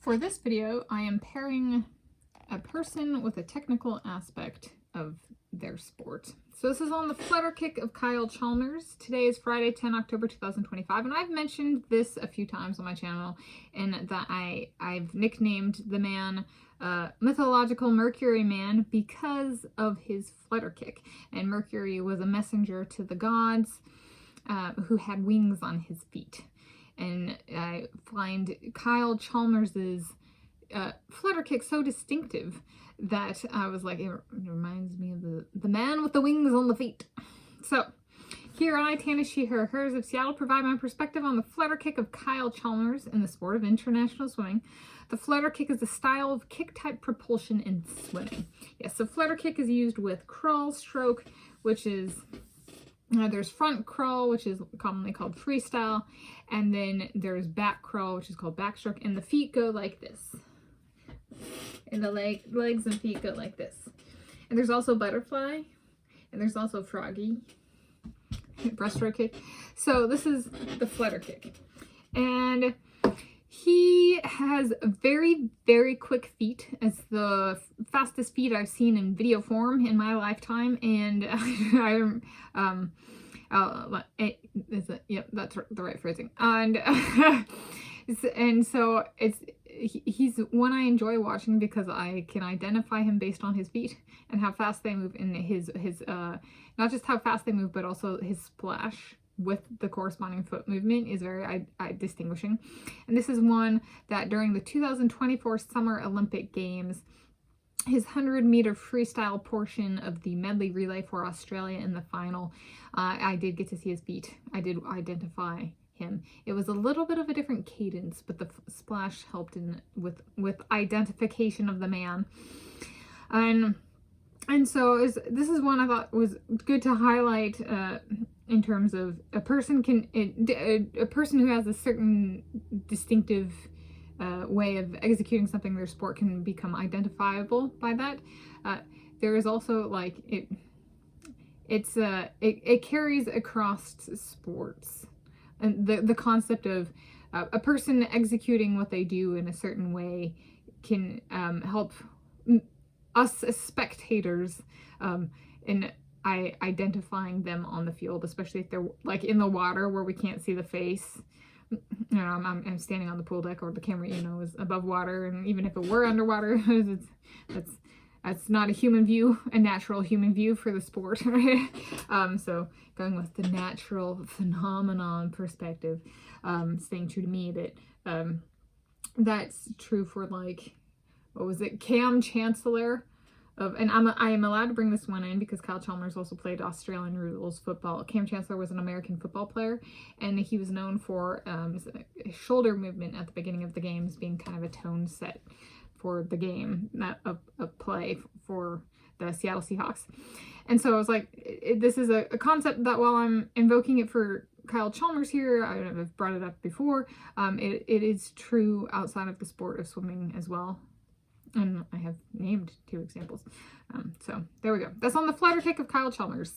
For this video, I am pairing a person with a technical aspect of their sport. So this is on the flutter kick of Kyle Chalmers. Today is Friday, 10 October 2025, and I've mentioned this a few times on my channel, and that I've nicknamed the man mythological Mercury Man because of his flutter kick. And Mercury was a messenger to the gods who had wings on his feet. And I find Kyle Chalmers's flutter kick so distinctive that I was like, it reminds me of the man with the wings on the feet. So here I, Tanis, she, her, hers of Seattle, provide my perspective on the flutter kick of Kyle Chalmers in the sport of international swimming. The flutter kick is a style of kick-type propulsion in swimming. Yes, so flutter kick is used with crawl, stroke, which is there's front crawl, which is commonly called freestyle, and then there's back crawl, which is called backstroke, and the feet go like this. And the legs and feet go like this. And there's also butterfly, and there's also froggy, breaststroke kick. So this is the flutter kick. And he has very, very quick feet. It's the fastest feet I've seen in video form in my lifetime, and yep, that's the right phrasing. And so he's one I enjoy watching because I can identify him based on his feet and how fast they move, and his not just how fast they move, but also his splash with the corresponding foot movement is very distinguishing. And this is one that during the 2024 Summer Olympic Games, his 100-meter freestyle portion of the medley relay for Australia in the final, I did get to see his feet. I did identify him. It was a little bit of a different cadence, but the splash helped with identification of the man. And so this is one I thought was good to highlight in terms of a person who has a certain distinctive way of executing something in their sport can become identifiable by that. There is also like it carries across sports, and the concept of a person executing what they do in a certain way can help us as spectators in identifying them on the field, especially if they're like in the water where we can't see the face. You know, I'm standing on the pool deck, or the camera, you know, is above water, and even if it were underwater, that's not a human view, a natural human view for the sport. So going with the natural phenomenon perspective, staying true to me, that that's true for, like, what was it, Cam Chancellor and I am allowed to bring this one in because Kyle Chalmers also played Australian rules football. Cam Chancellor was an American football player, and he was known for shoulder movement at the beginning of the games being kind of a tone set for the game, not a play for the Seattle Seahawks. And so I was like, this is a concept that, while I'm invoking it for Kyle Chalmers here, I've brought it up before, it is true outside of the sport of swimming as well. And I have named 2 examples. So there we go. That's on the flutter kick of Kyle Chalmers.